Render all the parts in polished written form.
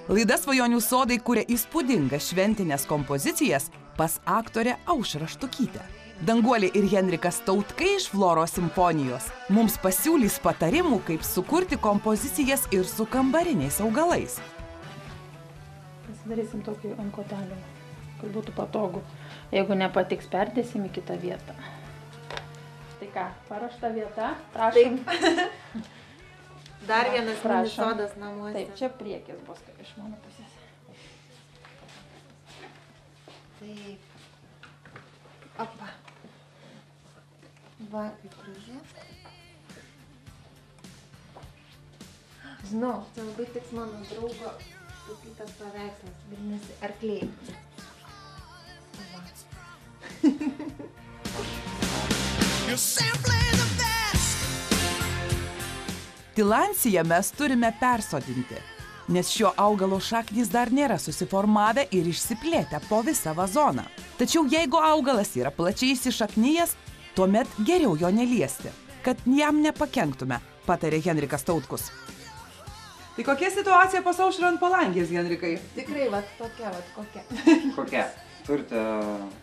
Laida Svajonių sodai kuria įspūdingas šventinės kompozicijas pas aktorę Aušrą Štukytę. Danguolė ir Henrikas Tautkai iš Floros simfonijos mums pasiūlys patarimų, kaip sukurti kompozicijas ir su kambariniais augalais. Pasidarysim tokį ant kotelio, kad būtų patogu. Jeigu nepatiks, perdėsim į kitą vietą. Tai ką, paruošta vieta? Prašom. Dar vienas mini sodas namuose. Taip, čia priekis bus, kaip iš mano pusės. Taip. Opa. Va, kaip gražiai. Žinau, čia labai tiks mano draugo tapytas paveikslas, vadinasi arkliai. Va. Tilansiją mes turime persodinti, nes šio augalo šaknys dar nėra susiformavę ir išsiplėtę po visą vazoną. Tačiau jeigu augalas yra plačiai įsišaknyjęs, tuomet geriau jo neliesti, kad jam nepakenktume, patarė Henrikas Tautkus. Tai kokia situacija pas Aušrą ant palangės, Henrikai? Tikrai, va tokia, va kokia. Kokia? Turite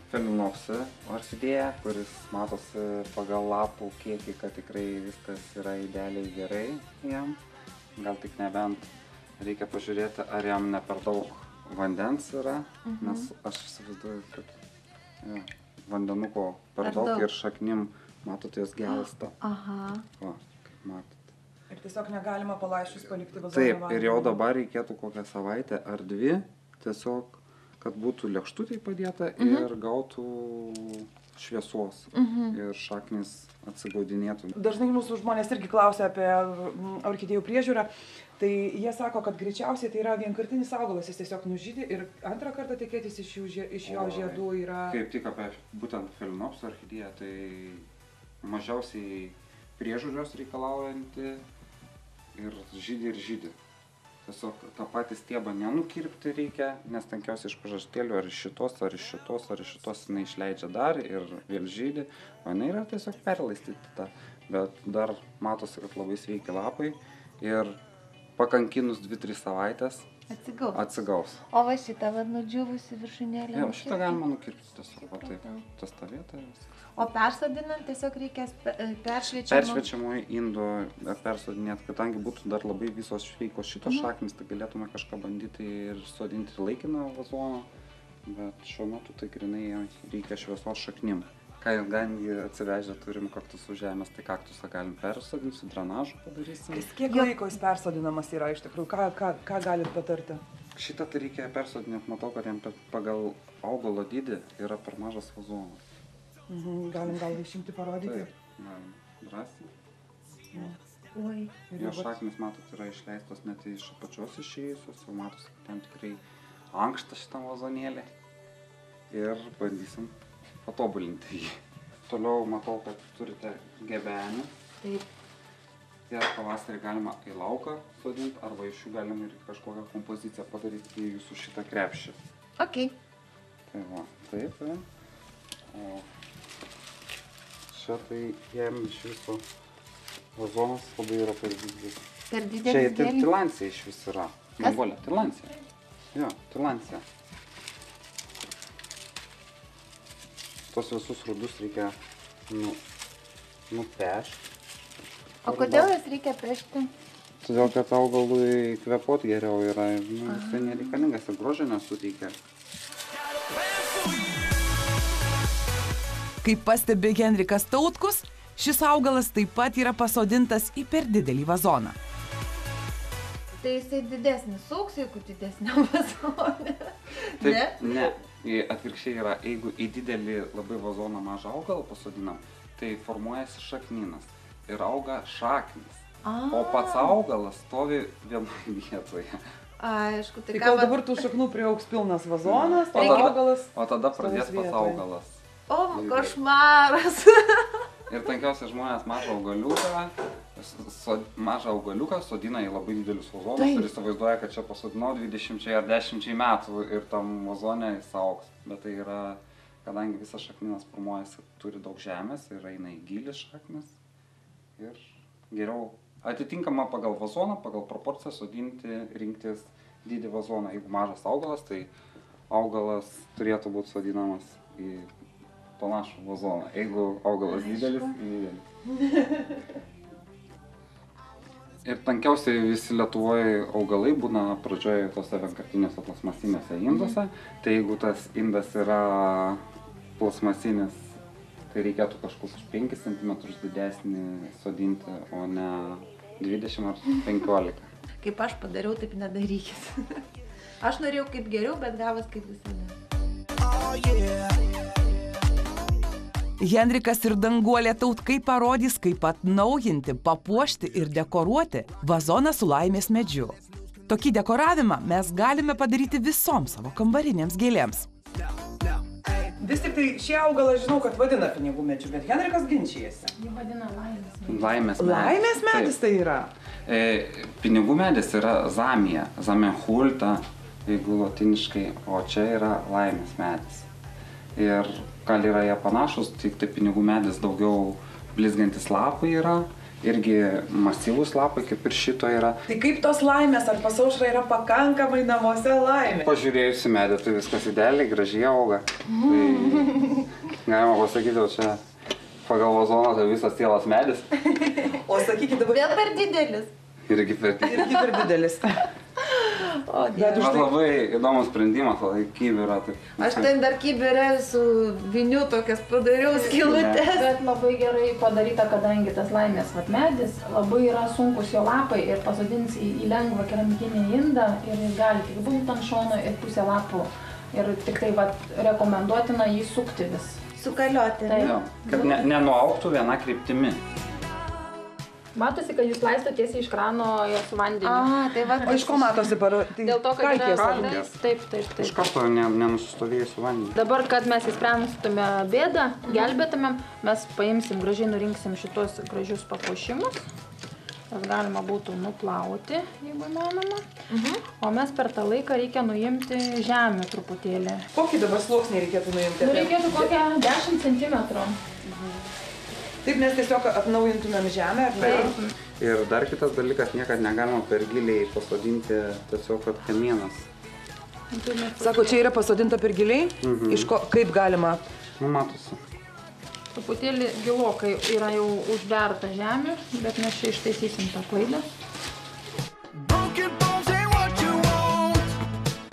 felinopsį orchidėją, kuris matosi pagal lapų kiekį, kad tikrai viskas yra idealiai gerai jam. Gal tik nebent reikia pažiūrėti, ar jam ne per daug vandens yra, nes aš įsivaizduoju, kad vandenuko per daug ir šaknim, matot, jos gelsta. Aha. Va, kaip matot. Ir tiesiog negalima palaiščius palikti vazoną. Taip, ir jau dabar reikėtų kokią savaitę ar dvi tiesiog, kad būtų lėkštutėj padėta ir gautų šviesos ir šaknis atsigaudinėtų. Dažnai mūsų žmonės irgi klausia apie orchidėjų priežiūrą, tai jie sako, kad greičiausiai tai yra vienkartinis augalas, jis tiesiog nužydi ir antrą kartą tikėtis iš jo žiedų yra... Kaip tik apie būtent felinopsį orchidėją, tai mažiausiai priežiūros reikalaujanti ir žydi. Tiesiog tą patį stiebą nenukirpti reikia, nes tankiausiai iš pažastėlių ar iš šitos jinai išleidžia dar ir vėl žydi, o jinai yra tiesiog perlaistyta. Bet dar matosi, kad labai sveiki lapai ir pakankinus 2-3 savaitės atsigaus. O va šitą va nudžiūvusi viršūnėlę. Jo, šitą galima nukirpti tiesiog, va taip, tas ta vieta ir viskas. O persodinant tiesiog reikės Peršviečiamųjų indų persodinėti, kadangi būtų dar labai visos sveikos šitos šaknis, tai galėtume kažką bandyti ir sodinti laikiną vazoną, bet šiuo metu tai grinai reikia šviesos šaknim. Kadangi atsivežę turim kaktus su žemės, tai kaktusą galim persodinti, su drenažu padarysim. Kiek laiko jis persodinamas yra iš tikrųjų? Ką galit patarti? Šitą tai reikia persodinėti, matau, kad jam pagal augalo dydį yra per mažas vazonas. Galim gal išimti parodyti? Taip, galim drąsiai. Oi. Jo šaknis, matot, yra išleistos net iš apačios išėjusios, jau matosi, kad ten tikrai ankšta šitam vazonėlį. Ir bandysim patobulinti jį. Toliau matau, kad turite gebenį. Taip. Ir pavasarį galima į lauką sodinti, arba iš jų galima ir kažkokią kompoziciją padaryti į jūsų šitą krepšį. Ok. Tai va, taip. O čia tai jam iš viso vazonas labai yra per didelis. Per didelis Čia tilancija iš vis yra. Danguolė, tilancija. Jo, tilancija. Tos visus rudus reikia nupešti. O kodėl jas reikia pešti? Todėl, kad augalui kvėpuoti geriau yra, jisai nereikalingas ir grožio nesuteikia. Kaip pastebi Henrikas Tautkus, šis augalas taip pat yra pasodintas į per didelį vazoną. Tai jisai didesnis augs, jeigu didesniam vazone. Taip, ne. Atvirkščiai yra, jeigu į didelį labai vazoną mažą augalą pasodinam, tai formuojasi šaknynas ir auga šaknis. O pats augalas stovi vienoje vietoje. Aišku, Tai gal dabar tų šaknų priaugs pilnas vazonas, o augalas... O tada pradės pats augalas. O, košmaras. Ir tankiausiai žmonės mažą augaliuką sodina į labai didelius vazonus ir įsivaizduoja, kad čia pasodinau 20 ar 10 metų ir tam vazone jis augs. Bet tai yra, kadangi visas šakninas formuojasi, turi daug žemės ir eina į gilį šaknis. Ir geriau atitinkamą pagal vazoną, pagal proporciją sodinti, rinktis dydį vazoną. Jeigu mažas augalas, tai augalas turėtų būti sodinamas į panašų vazoną. Jeigu augalas didelis, į didelį. Ir tankiausiai visi Lietuvoje augalai būna pradžioje tose vienkartinėse plastmasinėse induose. Tai jeigu tas indas yra plastmasinis, tai reikėtų kažkur 5 cm didesnį sodinti, o ne 20 ar 15. Kaip aš padariau, taip nedarykit. Aš norėjau kaip geriau, bet gavos kaip visada. Henrikas ir Danguolė Tautkai parodys, kaip atnaujinti, papuošti ir dekoruoti vazoną su laimės medžiu. Tokį dekoravimą mes galime padaryti visoms savo kambarinėms gėlėms. Vis tik tai šį augalą žinau, kad vadina pinigų medžiu, bet Henrikas ginčijasi. Jį vadina laimės medis. Laimės medis. Laimės medis tai yra? Pinigų medis yra zamija, zamenhulta, jeigu lotiniškai, o čia yra laimės medis. Ir gal yra jie panašus, tik tai pinigų medis daugiau blizgantis lapai yra, irgi masyvūs lapai, kaip ir šito yra. Tai kaip tos laimės, ar pas Aušrą yra pakankamai namuose laimė? Pažiūrėjus į medį, tai viskas idealiai, gražiai auga. Tai galima pasakyti, o čia pagal vazoną tai visas tėlas medis. O sakykit dabar... Vėl per didelis. Irgi per didelis. Irgi per didelis. O, Bet už Bet tai... labai įdomus sprendimas, o kybira. Aš ten dar kibirę su viniu tokias padariau skylutes. Bet labai gerai padaryta, kadangi tas laimės medis, labai yra sunkus jo lapai ir pasodins į lengvą keramikinį indą ir jis gali tik būti ant šono ir pusę lapų. Ir tik tai rekomenduotina jį sukti vis. Sukalioti. Jo, kad nenuaugtų viena kryptimi. Matosi, kad jūs laisto tiesiai iš krano su vandeniu. Tai va. O iš ko matosi tai Dėl to, kad yra kalkės? Taip. Iš karto nenusistovėjusiu vandeniu. Dabar, kad mes įspręstume bėdą, gelbėtumėm, mes paimsim, gražiai nurinksim šitos gražius papuošimus. Tas galima būtų nuplauti, jeigu manoma. O mes per tą laiką reikia nuimti žemę truputėlį. Kokį dabar sluoksnį reikėtų nuimti? Reikėtų kokią 10 cm. Taip mes tiesiog atnaujintumėm žemę, ar ne? Ir dar kitas dalykas, niekad negalima per giliai pasodinti tiesiog kad kamienas. Sako, čia yra pasodinta per giliai? Iš ko, kaip galima? Nu, matosi. Truputėlį gilokai yra jau užberta žemė, bet mes čia ištaisysim tą klaidą.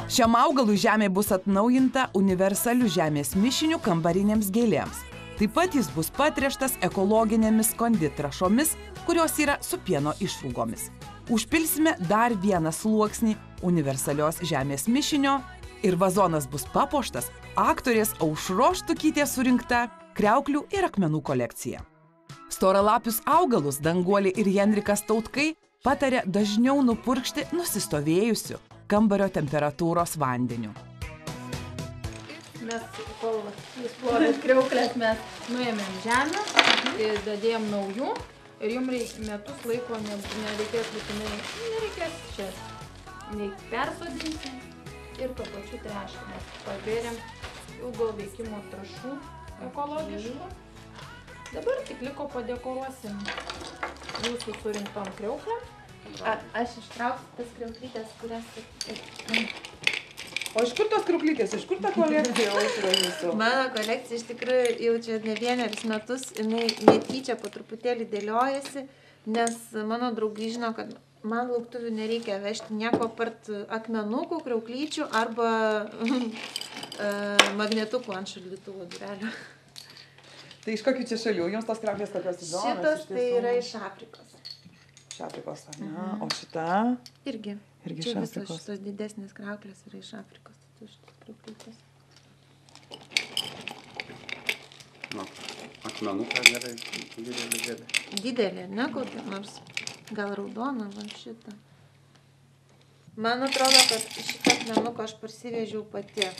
Šiam augalui žemė bus atnaujinta universaliu žemės mišiniu kambarinėms gėlėms. Taip pat jis bus patręštas ekologinėmis konditrašomis, kurios yra su pieno išrūgomis. Užpilsime dar vieną sluoksnį universalios žemės mišinio ir vazonas bus papuoštas aktorės Aušros Štukytės surinkta kriauklių ir akmenų kolekcija. Storalapius augalus Danguolė ir Henrikas Tautkai patarė dažniau nupurkšti nusistovėjusiu kambario temperatūros vandeniu. Mes, kol jūs plojat kriauklės, mes nuėmėm žemę ir dadėjom naujų ir jums metus laiko nereikės būtinai, nereikės čia nei persodinti ir tuo pačiu tręšti. Mes pabėrėm ilgo veikimo trąšų ekologiškų. Dabar tik liko padekoruosim jūsų surinktom kriauklėm. Aš ištrauksiu tas kriauklytės, kurias... O iš kur tos kriauklytės? Iš kur ta kolekcija Aušra jūsų? Mano kolekcija iš tikrųjų jau čia ne vienerius metus, jinai netyčia po truputėlį dėliojasi, nes mano draugai žino, kad man lauktuvių nereikia vežti nieko apart akmenukų, kriauklyčių arba magnetukų ant šaldytuvo durelių. Tai iš kokių čia šalių? Jums tos kriauklės tokios įdomios? Šitos tai yra iš Afrikos. Iš Afrikos, ar ne? O šita? Irgi. Irgi čia iš visos Afrikos. šitos didesnės kriauklės yra iš Afrikos. Tai šitos kriauklytės. Na, akmenuką gerai, didelį. Didelė, ne kokia nors, gal raudona, va šitą. Man atrodo, kad šitą akmenuką aš parsivežiau pati.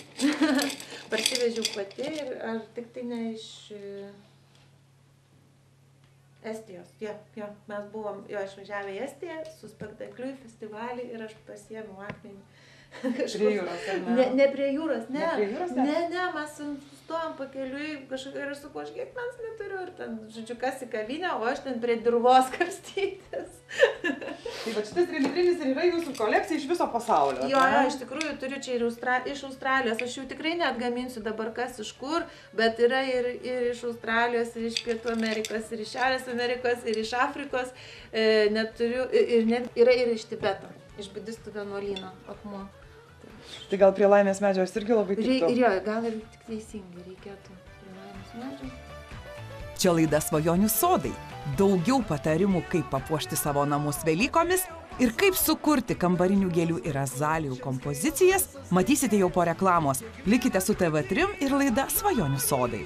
Parsivežiau pati ir ar tik tai ne iš Estijos. Jo, mes buvom išvažiavę į Estiją su spektakliu į festivalį ir aš pasiėmiau akmenį. Prie jūros, ar ne? Ne prie jūros, ne. Ne prie jūros, ne? Ne, mes sustojom pakeliui kažkaip ir aš sakau, aš kiek mens neturiu ir ten, žodžiu, kas į kavinę, o aš ten prie dirvos karstytis. Tai tai va šitas trilitrinis ir yra jūsų kolekcija iš viso pasaulio. Jo, iš tikrųjų turiu čia ir iš Australijos. Aš jau tikrai neatgaminsiu dabar kas iš kur, bet yra ir iš Australijos, ir iš Pietų Amerikos, ir iš Šiaurės Amerikos, ir iš Afrikos. Yra ir iš Tibeto, iš budistų vienuolyno akmuo. Tai gal prie laimės medžio irgi labai tiktų? Ir jo, gal ir tik teisingai reikėtų prie laimės medžio. Čia laida Svajonių sodai. Daugiau patarimų, kaip papuošti savo namus Velykomis ir kaip sukurti kambarinių gėlių ir azalijų kompozicijas, matysite jau po reklamos. Likite su TV3 ir laida Svajonių sodai.